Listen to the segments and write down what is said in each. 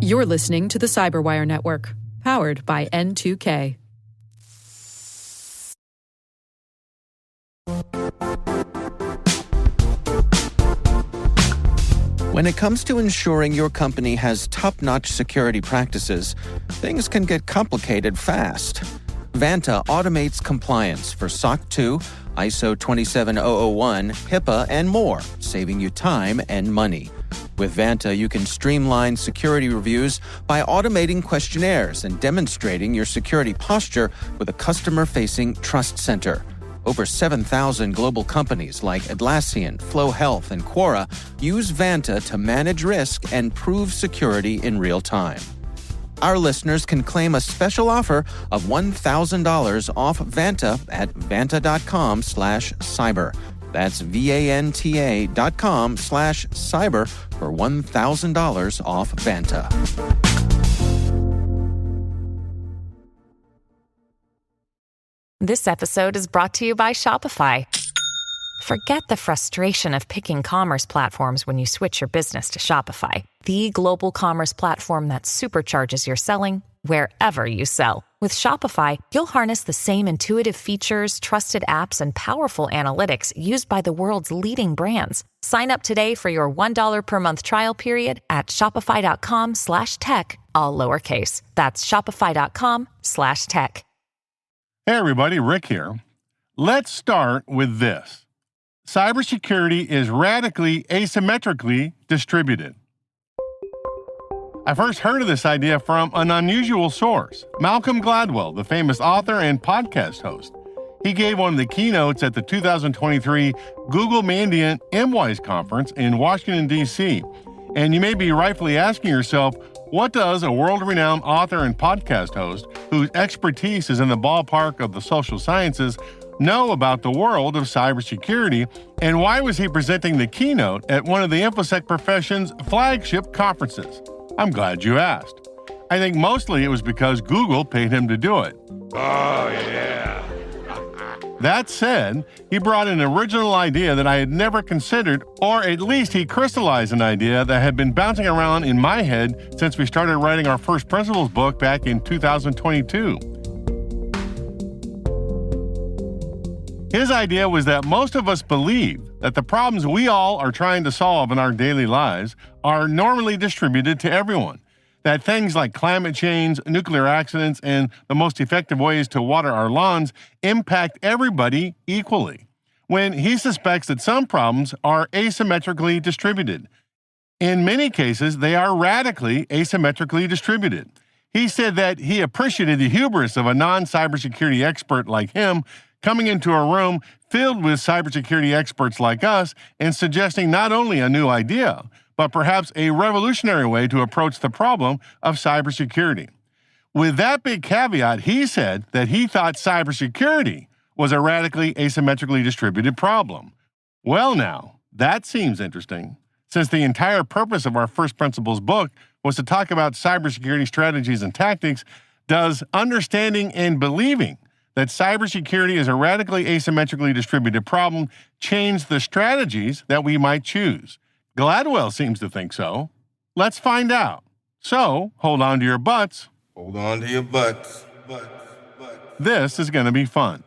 You're listening to the CyberWire Network, powered by N2K. When it comes to ensuring your company has top-notch security practices, things can get complicated fast. Vanta automates compliance for SOC 2, ISO 27001, HIPAA, and more, saving you time and money. With Vanta, you can streamline security reviews by automating questionnaires and demonstrating your security posture with a customer-facing Trust Center. Over 7,000 global companies like Atlassian, Flow Health, and Quora use Vanta to manage risk and prove security in real time. Our listeners can claim a special offer of $1,000 off Vanta at vanta.com/cyber. That's VANTA.com/cyber for $1,000 off Vanta. This episode is brought to you by Shopify. Forget the frustration of picking commerce platforms when you switch your business to Shopify, the global commerce platform that supercharges your selling wherever you sell. With Shopify, you'll harness the same intuitive features, trusted apps, and powerful analytics used by the world's leading brands. Sign up today for your $1 per month trial period at shopify.com/tech, all lowercase. That's shopify.com/tech. Hey everybody, Rick here. Let's start with this. Cybersecurity is radically asymmetrically distributed. I first heard of this idea from an unusual source, Malcolm Gladwell, the famous author and podcast host. He gave one of the keynotes at the 2023 Google Mandiant MWise conference in Washington, D.C. And you may be rightfully asking yourself, what does a world-renowned author and podcast host, whose expertise is in the ballpark of the social sciences, know about the world of cybersecurity, and why was he presenting the keynote at one of the InfoSec profession's flagship conferences? I'm glad you asked. I think mostly it was because Google paid him to do it. Oh, yeah. That said, he brought an original idea that I had never considered, or at least he crystallized an idea that had been bouncing around in my head since we started writing our first principles book back in 2022. His idea was that most of us believe that the problems we all are trying to solve in our daily lives are normally distributed to everyone. That things like climate change, nuclear accidents, and the most effective ways to water our lawns impact everybody equally, when he suspects that some problems are asymmetrically distributed. In many cases, they are radically asymmetrically distributed. He said that he appreciated the hubris of a non-cybersecurity expert like him coming into a room filled with cybersecurity experts like us and suggesting not only a new idea, but perhaps a revolutionary way to approach the problem of cybersecurity. With that big caveat, he said that he thought cybersecurity was a radically asymmetrically distributed problem. Well now, that seems interesting, since the entire purpose of our First Principles book was to talk about cybersecurity strategies and tactics. Does understanding and believing that cybersecurity is a radically asymmetrically distributed problem change the strategies that we might choose? Gladwell seems to think so. Let's find out. So, hold on to your butts. Hold on to your butts. This is going to be fun.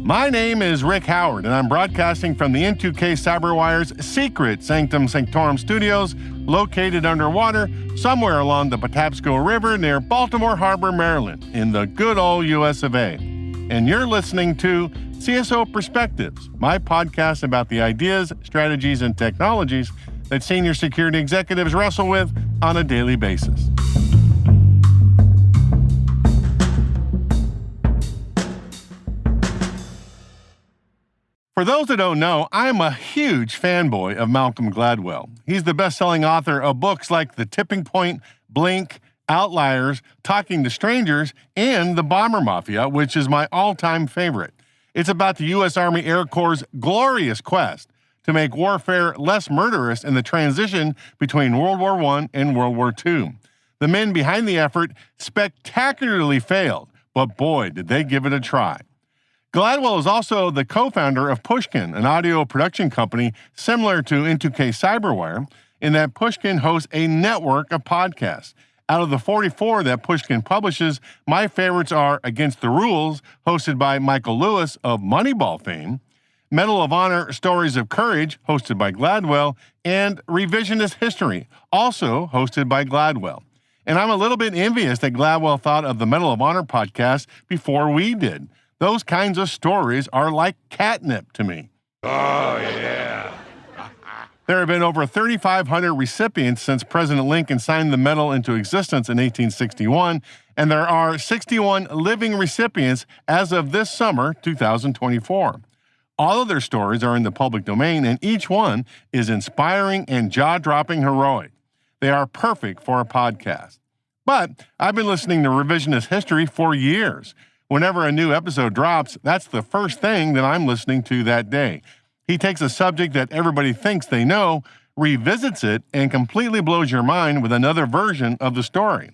My name is Rick Howard, and I'm broadcasting from the N2K CyberWire's secret Sanctum Sanctorum studios, located underwater somewhere along the Patapsco River near Baltimore Harbor, Maryland, in the good old US of A. And you're listening to CSO Perspectives, my podcast about the ideas, strategies, and technologies that senior security executives wrestle with on a daily basis. For those that don't know, I'm a huge fanboy of Malcolm Gladwell. He's the best-selling author of books like The Tipping Point, Blink, Outliers, Talking to Strangers, and The Bomber Mafia, which is my all-time favorite. It's about the U.S. Army Air Corps' glorious quest to make warfare less murderous in the transition between World War I and World War II. The men behind the effort spectacularly failed, but boy, did they give it a try. Gladwell is also the co-founder of Pushkin, an audio production company similar to N2K CyberWire, in that Pushkin hosts a network of podcasts. Out of the 44 that Pushkin publishes, my favorites are Against the Rules, hosted by Michael Lewis of Moneyball fame, Medal of Honor Stories of Courage, hosted by Gladwell, and Revisionist History, also hosted by Gladwell. And I'm a little bit envious that Gladwell thought of the Medal of Honor podcast before we did. Those kinds of stories are like catnip to me. Oh, yeah. There have been over 3,500 recipients since President Lincoln signed the medal into existence in 1861, and there are 61 living recipients as of this summer, 2024. All of their stories are in the public domain, and each one is inspiring and jaw-dropping heroic. They are perfect for a podcast. But I've been listening to Revisionist History for years. Whenever a new episode drops, that's the first thing that I'm listening to that day. He takes a subject that everybody thinks they know, revisits it, and completely blows your mind with another version of the story.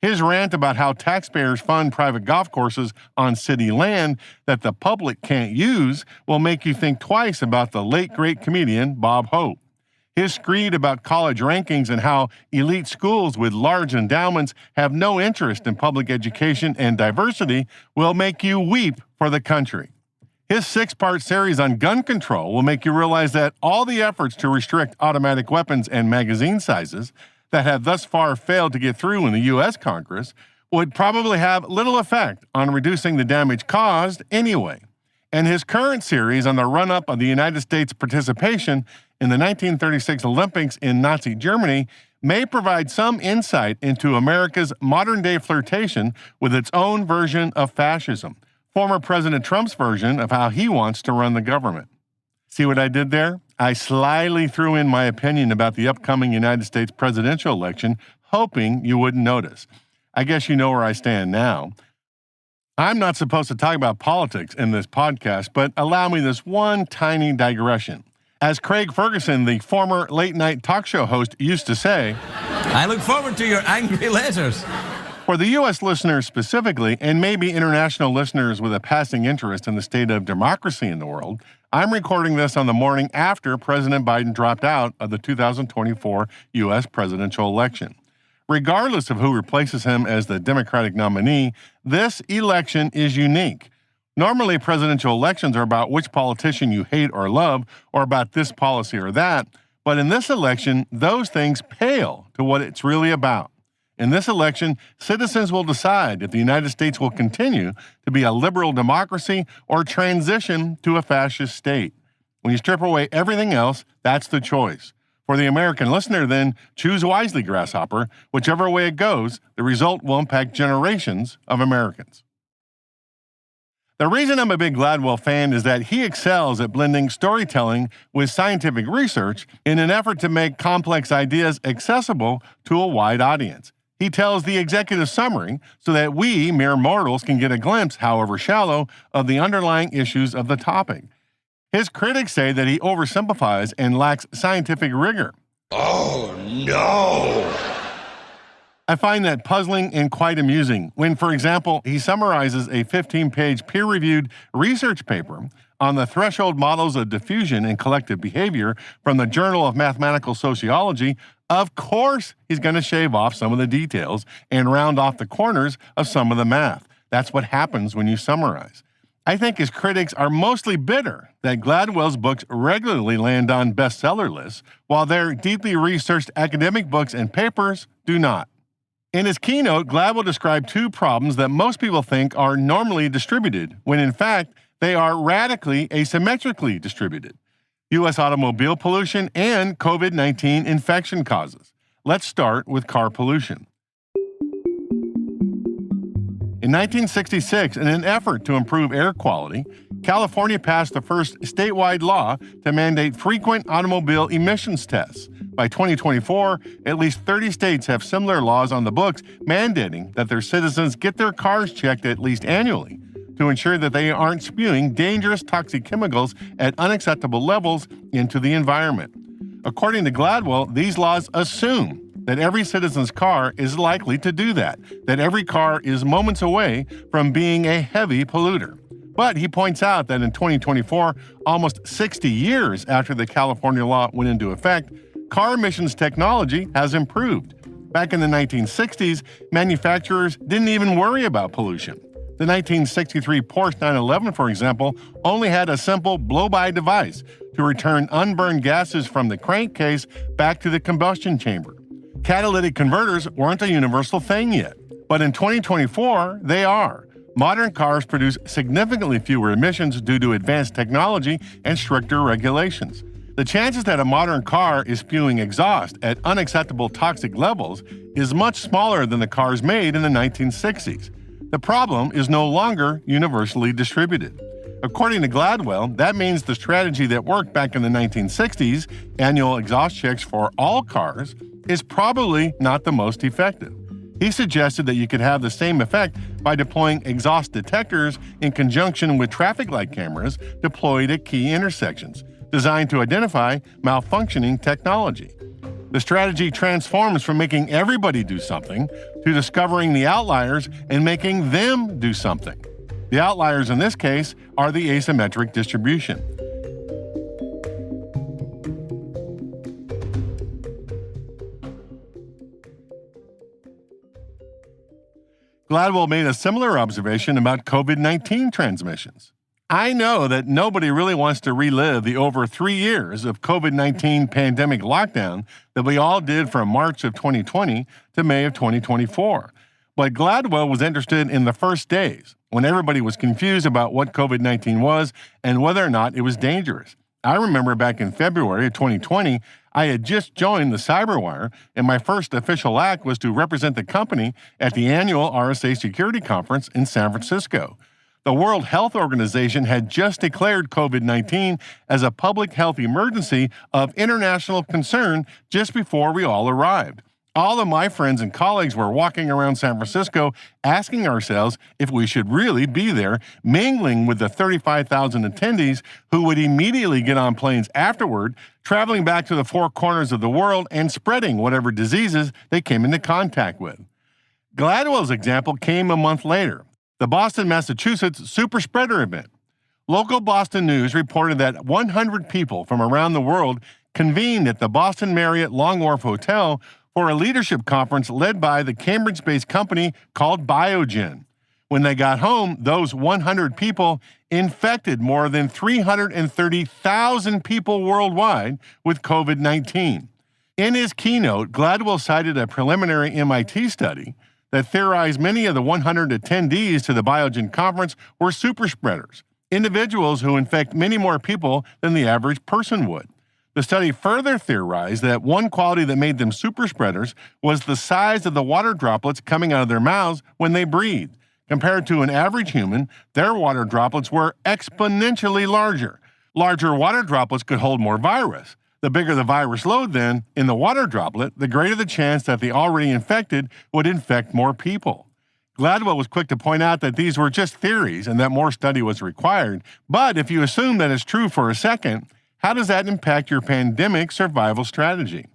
His rant about how taxpayers fund private golf courses on city land that the public can't use will make you think twice about the late great comedian Bob Hope. His screed about college rankings and how elite schools with large endowments have no interest in public education and diversity will make you weep for the country. His 6-part series on gun control will make you realize that all the efforts to restrict automatic weapons and magazine sizes that have thus far failed to get through in the U.S. Congress would probably have little effect on reducing the damage caused anyway. And his current series on the run-up of the United States' participation in the 1936 Olympics in Nazi Germany may provide some insight into America's modern-day flirtation with its own version of fascism, former President Trump's version of how he wants to run the government. See what I did there? I slyly threw in my opinion about the upcoming United States presidential election, hoping you wouldn't notice. I guess you know where I stand now. I'm not supposed to talk about politics in this podcast, but allow me this one tiny digression. As Craig Ferguson, the former late-night talk show host, used to say, I look forward to your angry letters. For the U.S. listeners specifically, and maybe international listeners with a passing interest in the state of democracy in the world, I'm recording this on the morning after President Biden dropped out of the 2024 U.S. presidential election. Regardless of who replaces him as the Democratic nominee, this election is unique. Normally, presidential elections are about which politician you hate or love, or about this policy or that, but in this election, those things pale to what it's really about. In this election, citizens will decide if the United States will continue to be a liberal democracy or transition to a fascist state. When you strip away everything else, that's the choice. For the American listener, then, choose wisely, grasshopper. Whichever way it goes, the result will impact generations of Americans. The reason I'm a big Gladwell fan is that he excels at blending storytelling with scientific research in an effort to make complex ideas accessible to a wide audience. He tells the executive summary so that we, mere mortals, can get a glimpse, however shallow, of the underlying issues of the topic. His critics say that he oversimplifies and lacks scientific rigor. Oh, no. I find that puzzling and quite amusing when, for example, he summarizes a 15-page peer-reviewed research paper on the threshold models of diffusion and collective behavior from the Journal of Mathematical Sociology. Of course, he's going to shave off some of the details and round off the corners of some of the math. That's what happens when you summarize. I think his critics are mostly bitter that Gladwell's books regularly land on bestseller lists, while their deeply researched academic books and papers do not. In his keynote, Gladwell described two problems that most people think are normally distributed, when in fact, they are radically asymmetrically distributed: U.S. automobile pollution and COVID-19 infection causes. Let's start with car pollution. In 1966, in an effort to improve air quality, California passed the first statewide law to mandate frequent automobile emissions tests. By 2024, at least 30 states have similar laws on the books mandating that their citizens get their cars checked at least annually to ensure that they aren't spewing dangerous toxic chemicals at unacceptable levels into the environment. According to Gladwell, these laws assume that every citizen's car is likely to do that every car is moments away from being a heavy polluter. But he points out that in 2024, almost 60 years after the California law went into effect, car emissions technology has improved. Back in the 1960s, manufacturers didn't even worry about pollution. The 1963 Porsche 911, for example, only had a simple blow-by device to return unburned gases from the crankcase back to the combustion chamber. Catalytic converters weren't a universal thing yet, but in 2024, they are. Modern cars produce significantly fewer emissions due to advanced technology and stricter regulations. The chances that a modern car is spewing exhaust at unacceptable toxic levels is much smaller than the cars made in the 1960s. The problem is no longer universally distributed. According to Gladwell, that means the strategy that worked back in the 1960s, annual exhaust checks for all cars, is probably not the most effective. He suggested that you could have the same effect by deploying exhaust detectors in conjunction with traffic light cameras deployed at key intersections, designed to identify malfunctioning technology. The strategy transforms from making everybody do something to discovering the outliers and making them do something. The outliers in this case are the asymmetric distribution. Gladwell made a similar observation about COVID-19 transmissions. I know that nobody really wants to relive the over 3 years of COVID-19 pandemic lockdown that we all did from March of 2020 to May of 2024. But Gladwell was interested in the first days, when everybody was confused about what COVID-19 was and whether or not it was dangerous. I remember back in February of 2020, I had just joined the CyberWire, and my first official act was to represent the company at the annual RSA Security Conference in San Francisco. The World Health Organization had just declared COVID-19 as a public health emergency of international concern just before we all arrived. All of my friends and colleagues were walking around San Francisco asking ourselves if we should really be there, mingling with the 35,000 attendees who would immediately get on planes afterward, traveling back to the four corners of the world and spreading whatever diseases they came into contact with. Gladwell's example came a month later, the Boston, Massachusetts super spreader event. Local Boston News reported that 100 people from around the world convened at the Boston Marriott Long Wharf Hotel for a leadership conference led by the Cambridge-based company called Biogen. When they got home, those 100 people infected more than 330,000 people worldwide with COVID-19. In his keynote, Gladwell cited a preliminary MIT study that theorized many of the 100 attendees to the Biogen conference were super spreaders, individuals who infect many more people than the average person would. The study further theorized that one quality that made them super spreaders was the size of the water droplets coming out of their mouths when they breathed. Compared to an average human, their water droplets were exponentially larger. Larger water droplets could hold more virus. The bigger the virus load, then, in the water droplet, the greater the chance that the already infected would infect more people. Gladwell was quick to point out that these were just theories and that more study was required. But if you assume that it's true for a second, how does that impact your pandemic survival strategy?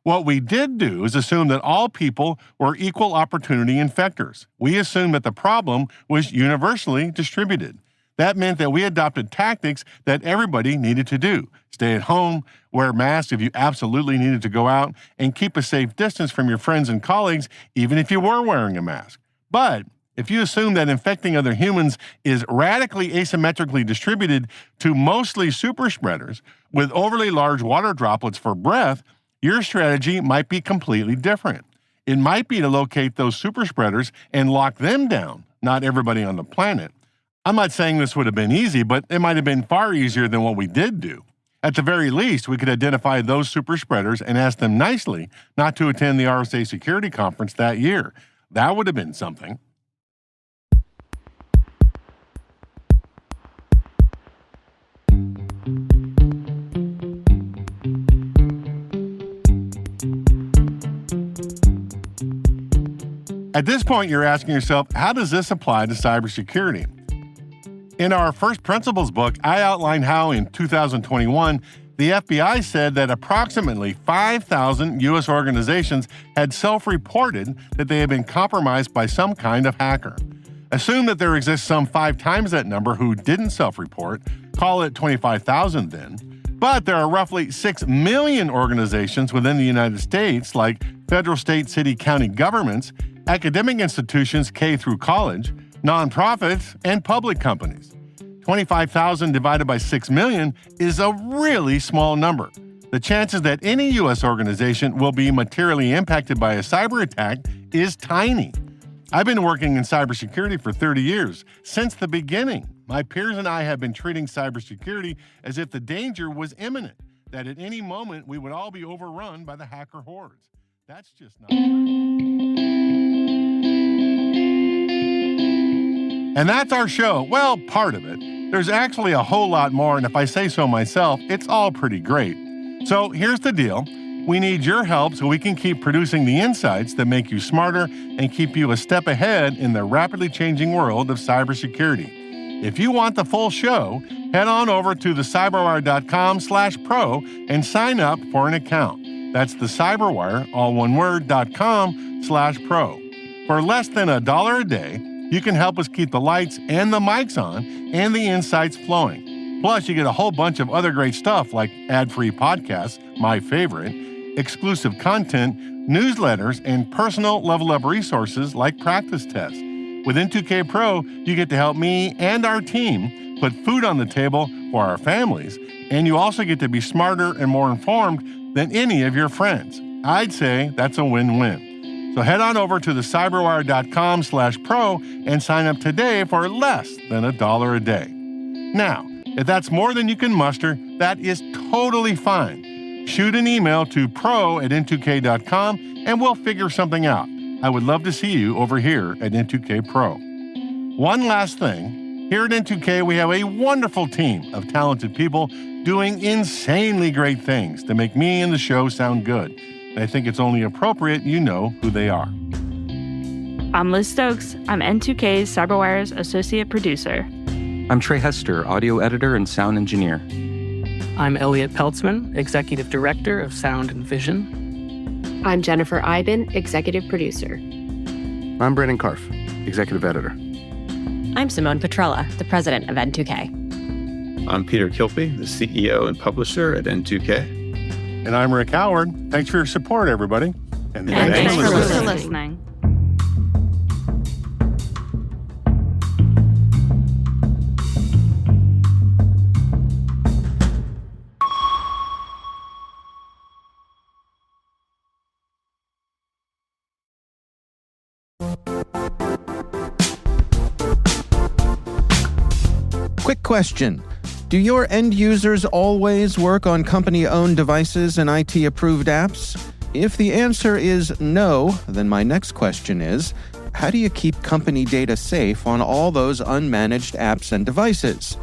What we did do is assume that all people were equal opportunity infectors. We assumed that the problem was universally distributed. That meant that we adopted tactics that everybody needed to do. Stay at home, wear masks if you absolutely needed to go out, and keep a safe distance from your friends and colleagues, even if you were wearing a mask. But if you assume that infecting other humans is radically asymmetrically distributed to mostly super spreaders with overly large water droplets for breath, your strategy might be completely different. It might be to locate those super spreaders and lock them down, not everybody on the planet. I'm not saying this would have been easy, but it might have been far easier than what we did do. At the very least, we could identify those super spreaders and ask them nicely not to attend the RSA Security Conference that year. That would have been something. At this point, you're asking yourself, how does this apply to cybersecurity? In our First Principles book, I outlined how in 2021, the FBI said that approximately 5,000 U.S. organizations had self-reported that they had been compromised by some kind of hacker. Assume that there exists some 5 times that number who didn't self-report, call it 25,000 then. But there are roughly 6 million organizations within the United States, like federal, state, city, county governments, academic institutions K through college, nonprofits, and public companies. 25,000 divided by 6 million is a really small number. The chances that any U.S. organization will be materially impacted by a cyber attack is tiny. I've been working in cybersecurity for 30 years, since the beginning. My peers and I have been treating cybersecurity as if the danger was imminent, that at any moment we would all be overrun by the hacker hordes. That's just not true. And that's our show. Well, part of it. There's actually a whole lot more, and if I say so myself, it's all pretty great. So here's the deal. We need your help so we can keep producing the insights that make you smarter and keep you a step ahead in the rapidly changing world of cybersecurity. If you want the full show, head on over to thecyberwire.com/pro and sign up for an account. That's the CyberWire, all one word, .com/pro. For less than $1 a day, you can help us keep the lights and the mics on and the insights flowing. Plus, you get a whole bunch of other great stuff like ad-free podcasts, my favorite, exclusive content, newsletters, and personal level-up resources like practice tests. With N2K Pro, you get to help me and our team put food on the table for our families, and you also get to be smarter and more informed than any of your friends. I'd say that's a win-win. So head on over to thecyberwire.com/pro and sign up today for less than $1 a day. Now, if that's more than you can muster, that is totally fine. Shoot an email to pro@n2k.com and we'll figure something out. I would love to see you over here at N2K Pro. One last thing. Here at N2K, we have a wonderful team of talented people doing insanely great things to make me and the show sound good. And I think it's only appropriate you know who they are. I'm Liz Stokes. I'm N2K's CyberWire's associate producer. I'm Trey Hester, audio editor and sound engineer. I'm Elliot Peltzman, executive director of Sound and Vision. I'm Jennifer Iben, executive producer. I'm Brandon Karff, executive editor. I'm Simone Petrella, the president of N2K. I'm Peter Kilpie, the CEO and publisher at N2K. And I'm Rick Howard. Thanks for your support, everybody. And thanks for listening. Quick question. Do your end users always work on company-owned devices and IT-approved apps? If the answer is no, then my next question is, how do you keep company data safe on all those unmanaged apps and devices?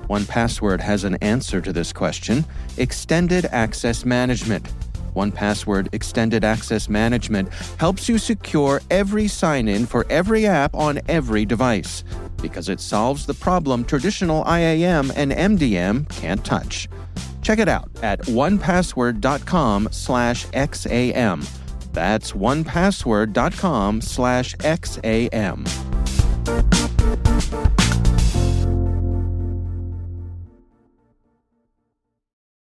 1Password has an answer to this question: Extended Access Management. 1Password Extended Access Management helps you secure every sign-in for every app on every device, because it solves the problem traditional IAM and MDM can't touch. Check it out at 1password.com/XAM. That's 1password.com/XAM.